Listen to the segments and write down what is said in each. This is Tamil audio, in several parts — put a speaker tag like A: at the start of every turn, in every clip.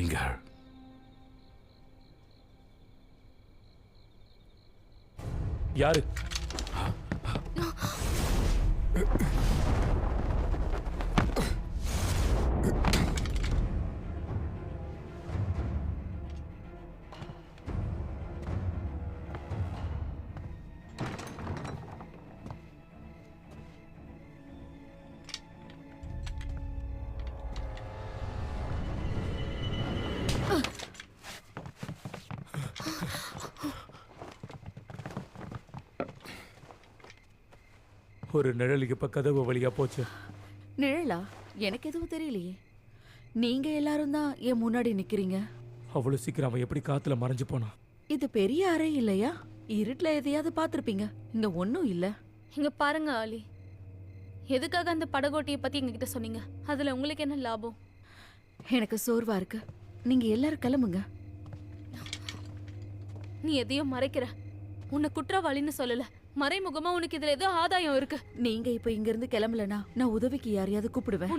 A: லிங்கர்,
B: யாரு? ஒரு நிழல் இப்ப கதவு வழியா போச்சு.
C: நிழலா? எனக்கு எதுவும் தெரியலையே. நீங்க எல்லாரும் தான் என் முன்னாடி நிக்கிறீங்க.
B: அவ்வளவு சீக்கிரம் அவன் எப்படி காத்துல மறைஞ்சு போனான்?
C: இது பெரிய அறை இல்லையா? இருட்டுல எதையாவது பார்த்திருப்பீங்க. இங்க ஒன்னும் இல்ல.
D: இங்க பாருங்க ஆலி, எதுக்காக அந்த படகோட்டியை பத்தி எங்ககிட்ட சொன்னீங்க? அதுல உங்களுக்கு என்ன லாபம்?
C: எனக்கு சோர்வா இருக்கு. நீங்க எல்லாரும் கிளம்புங்க.
D: நீ எதையும் மறைக்கிற. உன்னை குற்றவாளின்னு சொல்லல, மறைமுகமா உனக்கு இதுல ஏதோ ஆதாயம் இருக்கு.
C: நீங்க இப்ப இங்க இருந்து கிளம்பலனா நான் உதவிக்கு யாரையாவது கூப்பிடுவேன்.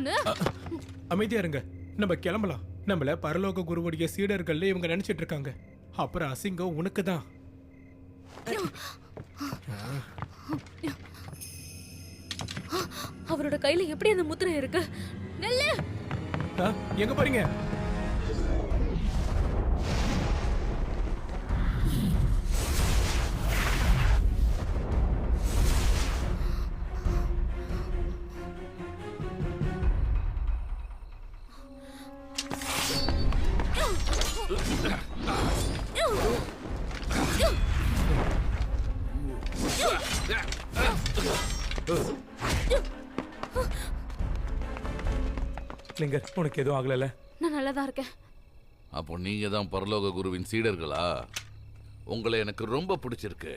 E: அமைதியா இருங்க, நம்ம கிளம்பலாம். நம்மள பரலோக குருவுடைய சீடர்கள் இவங்க நினைச்சிட்டு இருக்காங்க. அப்புறம் அசிங்கம் உனக்கு தான்.
D: அவரோட கையில எப்படி அந்த முத்திரை இருக்கு? நெல்லு,
E: எங்க போறீங்க?
B: லிங்கர், உனக்கு எதுவும் ஆகல?
D: நான் நல்லாதான் இருக்கேன்.
A: அப்போ நீங்க தான் பரலோக குருவின் சீடர்களா? உங்களை எனக்கு ரொம்ப பிடிச்சிருக்கு.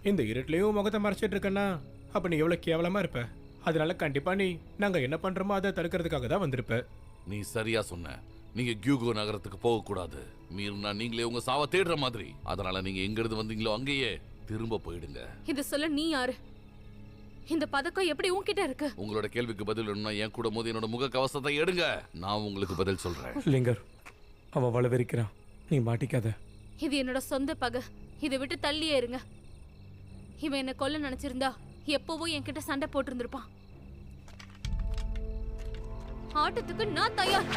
E: இந்த இருட்டிலையும் முகத்தை மறைச்சிட்டு இருக்கன்னா அப்ப நீ எவ்வளவு கேவலமா இருப்ப. அதனால கண்டிப்பா நீ நாங்க என்ன பண்றோமோ அதை தடுக்கிறதுக்காக தான் வந்திருப்ப.
A: நீ சரியா சொன்ன. நீங்க கியூகோ நகரத்துக்கு போக கூடாது. மீறினா நீங்களே உங்க சாவ தேடுற மாதிரி. அதனால நீங்க எங்க இருந்து வந்தீங்களோ அங்கேயே திரும்ப போயிடுங்க.
D: இது சொல்ல நீ யாரு? இந்த பதக்கம் எப்படி உன்கிட்ட இருக்கு?
A: உங்களோட கேள்விக்கு பதில் வேணும்னா என் கூட மோதி என்னோட முக கவசத்தை எடுங்க. நான் உங்களுக்கு பதில் சொல்றேன்.
B: லிங்கர், அவன் வளவெறிக்கிறான். நீ மாட்டிக்காத.
D: இது என்னோட சொந்த பகை. இதை விட்டு தள்ளியே இருங்க. இவன் என்ன கொல்ல நினைச்சிருந்தா எப்பவும் என்கிட்ட சண்டை போட்டு இருந்திருப்பான். ஆட்டத்துக்கு நான் தயார்.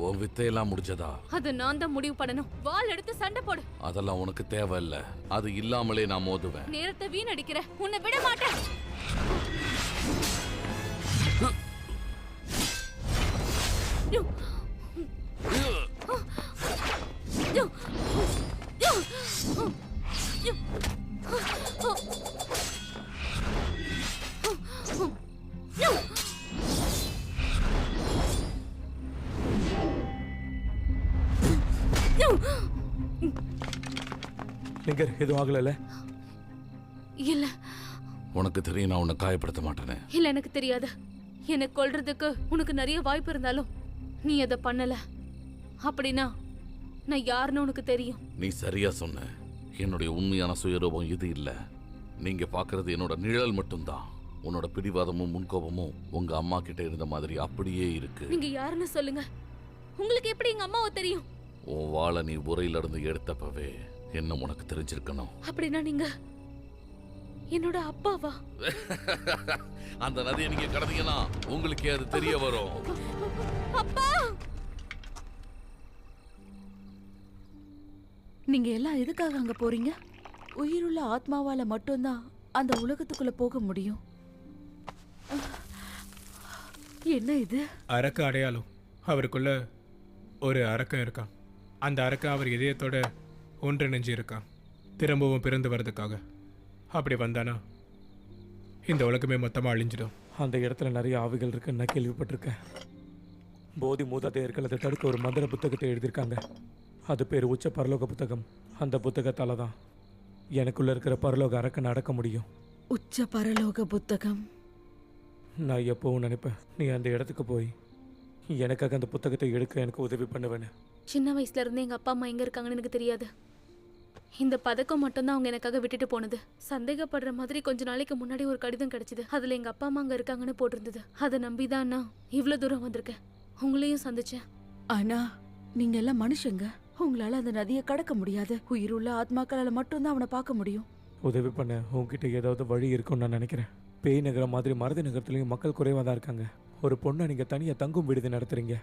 A: உன் வித்தையெல்லாம் முடிஞ்சதா?
D: அது நான் தான் முடிவு பண்ணணும். வாள் எடுத்து சண்டை போடு.
A: அதெல்லாம் உனக்கு தேவையில்ல. அது இல்லாமலே நான் மோதுவேன்.
D: நேரத்தை வீணடிக்கிற. உன்னை விட மாட்டேன்.
B: லிங்கர், எதுவும் ஆகல?
D: இல்ல.
A: உனக்கு தெரியும் நான் உன்னை காயப்படுத்த மாட்டேனே.
D: இல்ல, எனக்கு தெரியாது. என்னை கொல்றதுக்கு உனக்கு நிறைய வாய்ப்பு இருந்தாலும் நீ அதை பண்ணல. அப்படின்னா நான் யாருன்னு உனக்கு தெரியும்.
A: நீ சரியா சொன்ன. என்னுடைய உண்மையான சுயரூபம் இது இல்ல. நீங்க பாக்குறது என்னோட நிழல் மட்டும்தான். உன்னோட பிடிவாதமும் முன்கோபமும் உங்க அம்மா கிட்ட இருந்த மாதிரி அப்படியே இருக்கு.
D: நீங்க யாருன்னு சொல்லுங்க. உங்களுக்கு எப்படி எங்க அம்மாவை தெரியும்?
A: உன் வாளை நீ உரையில இருந்து எடுத்தப்பவே என்ன உனக்கு தெரிஞ்சிருக்கணும்.
D: அப்படின்னா நீங்க என்னோட அப்பாவா?
A: அந்த நதியை நீங்க கடந்தீங்கன்னா உங்களுக்கே அது தெரிய வரும்.
D: அப்பா,
C: நீங்க எல்லாம் எதுக்காக அங்க போறீங்க? உயிருள்ள ஆத்மாவால மட்டும்தான் அந்த உலகத்துக்குள்ள போக முடியும். என்ன இது?
E: அரக்க அடையாளம். அவருக்குள்ள ஒரு அரக்கம் இருக்கான். அந்த அரக்கம் அவர் இதயத்தோட ஒன்றிணைஞ்சு இருக்கான், திரும்பவும் பிறந்து வர்றதுக்காக. அப்படி வந்தானா இந்த உலகமே மொத்தமாக அழிஞ்சிடும்.
B: அந்த இடத்துல நிறைய ஆவிகள் இருக்குன்னு நான் கேள்விப்பட்டிருக்கேன். போதி மூதாதையர்கள் அதை தடுக்க ஒரு மந்திர புத்தகத்தை எழுதியிருக்காங்க. அது பேர் உச்ச பரலோக புத்தகம். அந்த புத்தகத்தால தான் எனக்குள்ள இருக்கிற பரலோக அரக்கனை அடக்க முடியும்.
C: உச்ச பரலோக புத்தகம்.
B: நான் எப்பவும் நினைப்பேன் நீ அந்த இடத்துக்கு போய் எனக்காக அந்த புத்தகத்தை எடுக்க எனக்கு உதவி பண்ணுவேன்னு.
D: சின்ன வயசுல இருந்து எங்க அப்பா அம்மா எங்க இருக்காங்கன்னு எனக்கு தெரியாது. இந்த பதக்கம் மட்டும்தான் அவங்க எனக்காக விட்டுட்டு போனது. சந்தேகப்படுற மாதிரி கொஞ்ச நாளைக்கு முன்னாடி ஒரு கடிதம் கிடைச்சது. அதுல எங்க அப்பா அம்மா அங்க இருக்காங்கன்னு போட்டிருந்தது. அதை நம்பிதான் நான் இவ்வளவு தூரம் வந்திருக்கேன். உங்களையும் சந்திச்சேன்.
C: ஆனா நீங்க எல்லாம் மனுஷங்க. உங்களால அந்த நதியை கடக்க முடியாது. உயிருள்ள ஆத்மாக்களால மட்டும்தான் அவனை பார்க்க முடியும்.
B: உதவி பண்ண உங்ககிட்ட ஏதாவது வழி இருக்கும்னு நான் நினைக்கிறேன். பேய் நகரம் மாதிரி மருதி நகரத்துலேயும் மக்கள் குறைவாக தான் இருக்காங்க. ஒரு பொண்ணை நீங்கள் தனியாக தங்கும் விடுதி நடத்துகிறீங்க.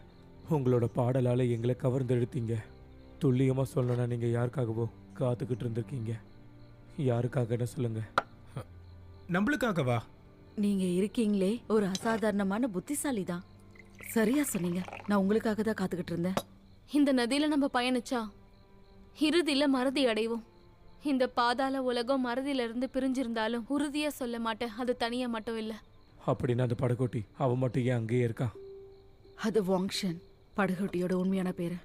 B: உங்களோட பாடலால் எங்களை கவர்ந்து எடுத்தீங்க. துல்லியமாக சொல்லணும்னா நீங்கள் யாருக்காகவோ காத்துக்கிட்டு இருந்திருக்கீங்க. யாருக்காகன்னு சொல்லுங்க.
E: நம்மளுக்காகவா?
C: நீங்க இருக்கீங்களே ஒரு அசாதாரணமான புத்திசாலி தான். சரியா சொன்னீங்க. நான் உங்களுக்காக தான் காத்துக்கிட்டு இருந்தேன்.
D: இந்த நதியில நம்ம பயணிச்சா இறுதியில மறதி அடைவோம். இந்த பாதாள உலகம் மறதியில இருந்து பிரிஞ்சிருந்தாலும் உறுதியா சொல்ல மாட்டேன், அது தனியா மட்டும் இல்ல.
B: அப்படின்னு அந்த படகோட்டி அவன் மட்டும் ஏன் அங்கேயே இருக்கான்?
C: அது வாங்ஷன், படகோட்டியோட உண்மையான பேரு.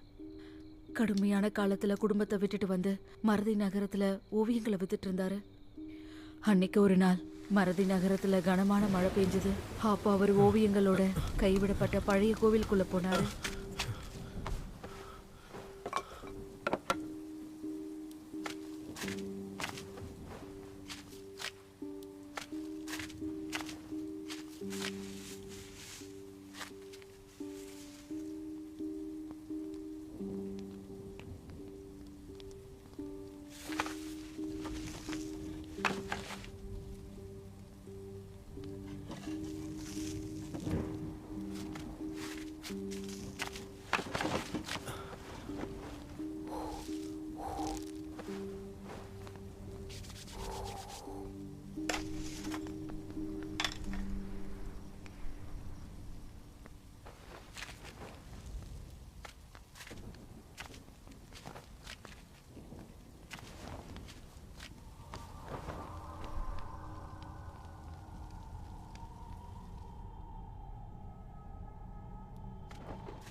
C: கடுமையான காலத்துல குடும்பத்தை விட்டுட்டு வந்து மறதி நகரத்துல ஓவியங்களை வித்துட்டு இருந்தாரு. அன்னைக்கு ஒரு நாள் மறதி நகரத்துல கனமான மழை பெஞ்சது. அப்போ அவர் ஓவியங்களோட கைவிடப்பட்ட பழைய கோவிலுக்குள்ள போனாரு.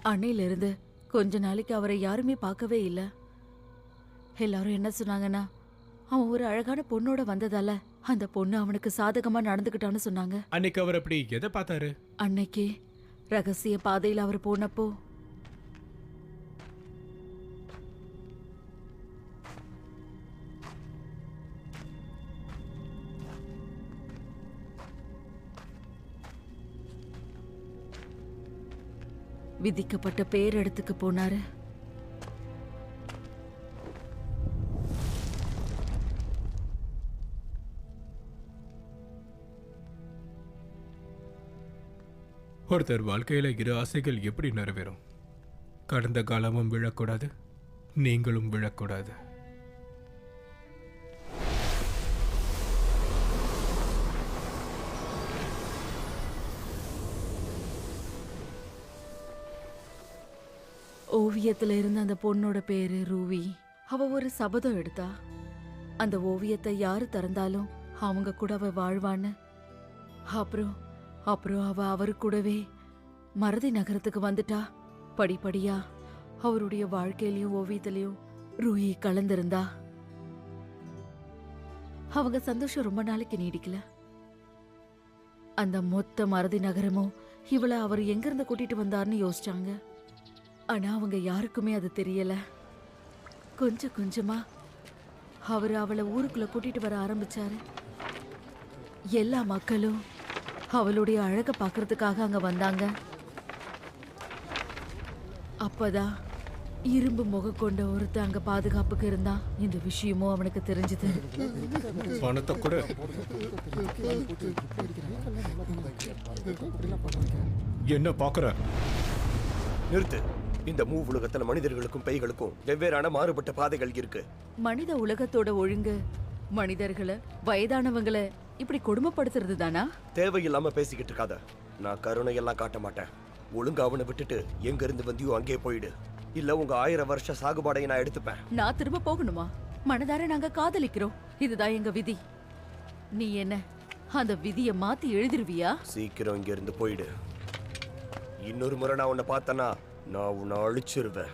C: அன்னையிலிருந்து கொஞ்ச நாளைக்கு அவரை யாருமே பார்க்கவே இல்லை. எல்லாரும் என்ன சொன்னாங்கன்னா, அவன் ஒரு அழகான பொண்ணோட வந்ததால அந்த பொண்ணு அவனுக்கு சாதகமா நடந்துக்கிட்டான்னு சொன்னாங்க.
E: அன்னைக்கு அவர் அப்படி எதை பார்த்தாரு?
C: அன்னைக்கு ரகசிய பாதையில் அவர் போனப்போ விதிக்கப்பட்ட பேரிடத்துக்கு போனாரு.
E: ஒருத்தர் வாழ்க்கையில இரு ஆசைகள் எப்படி நிறைவேறும்? கடந்த காலமும் விழக்கூடாது, நீங்களும் விழக்கூடாது.
C: ஓவியத்துல இருந்த அந்த பொண்ணோட பேரு ரூவி. அவ ஒரு சபதம் எடுத்தா, அந்த ஓவியத்தை யாரு திறந்தாலும் அவங்க கூட அவ வாழ்வான்னு. அப்புறம் அப்புறம் அவ அவரு கூடவே மறதி நகரத்துக்கு வந்துட்டா. படிப்படியா அவருடைய வாழ்க்கையிலயும் ஓவியத்திலையும் ரூயி கலந்திருந்தா. அவங்க சந்தோஷம் ரொம்ப நாளைக்கு நீடிக்கல. அந்த மொத்த மறதி நகரமும் இவளை அவர் எங்கிருந்து கூட்டிட்டு வந்தார்னு யோசிச்சாங்க. ஆனா அவங்க யாருக்குமே அது தெரியல. கொஞ்சம் கொஞ்சமா அவர் அவளை ஊருக்குள்ள கூட்டிட்டு வர ஆரம்பிச்சாரு. எல்லா மக்களும் அவளுடைய அழக பார்க்கறதுக்காக அங்க வந்தாங்க. அப்பதான் இரும்பு முக கொண்ட ஒருத்தன் அங்க பாதுகாப்புக்கு இருந்தான். இந்த விஷயமும் அவனுக்கு தெரிஞ்சது.
E: பணத்தை கூட என்ன பாக்குற?
F: நிறுத்து. இந்த உலகத்துல மனிதர்களுக்கும் பேய்களுக்கும் வெவ்வேறான மாறுபட்ட பாதைகள் இருக்கு.
C: மனித உலகத்தோட ஒழுங்கு மனிதர்களை, வயதானவங்களை இப்படி கொடுமைப்படுத்துறது தானா?
F: தேவையில்லாம பேசிக்கிட்டு இருக்காத. நான் கருணையெல்லாம் காட்ட மாட்டேன். ஒழுங்கா அவனை விட்டுட்டு எங்க இருந்து வந்தியோ அங்கே போயிடு. இல்ல உங்க 1000 வருஷ சாகுபாடையை நான் எடுத்துப்பேன்.
C: நான் திரும்ப போகணுமா? மனதார நாங்க காதலிக்கிறோம். இதுதான் எங்க விதி. நீ என்ன அந்த விதியை மாத்தி எழுதிருவியா?
F: சீக்கிரம் இங்க இருந்து போயிடு. இன்னொரு முறை நான் உன்னை பார்த்தனா நான் உன்னை அழிச்சிருவேன்.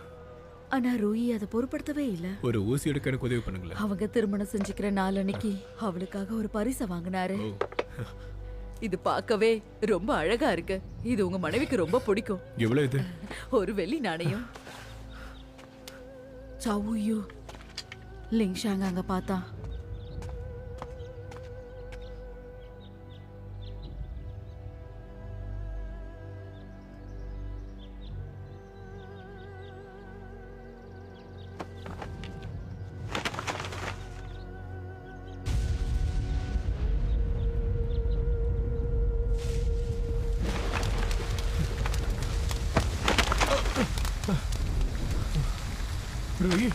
C: ஆனா ரூயி அதை பொருட்படுத்தவே இல்ல.
E: ஒரு ஊசி எடுக்க எனக்கு உதவி பண்ணுங்களேன்.
C: அவங்க திருமணம் செஞ்சுக்கிற நாள் அன்னைக்கு அவளுக்காக ஒரு பரிசை வாங்கினாரு. இது பார்க்கவே ரொம்ப அழகா இருக்கு. இது உங்க மனைவிக்கு ரொம்ப பிடிக்கும்.
E: எவ்வளவு இது?
C: ஒரு வெள்ளி நாணயம். சாவுயு லிங்ஷாங் அங்க பார்த்தா.
E: ரூஹி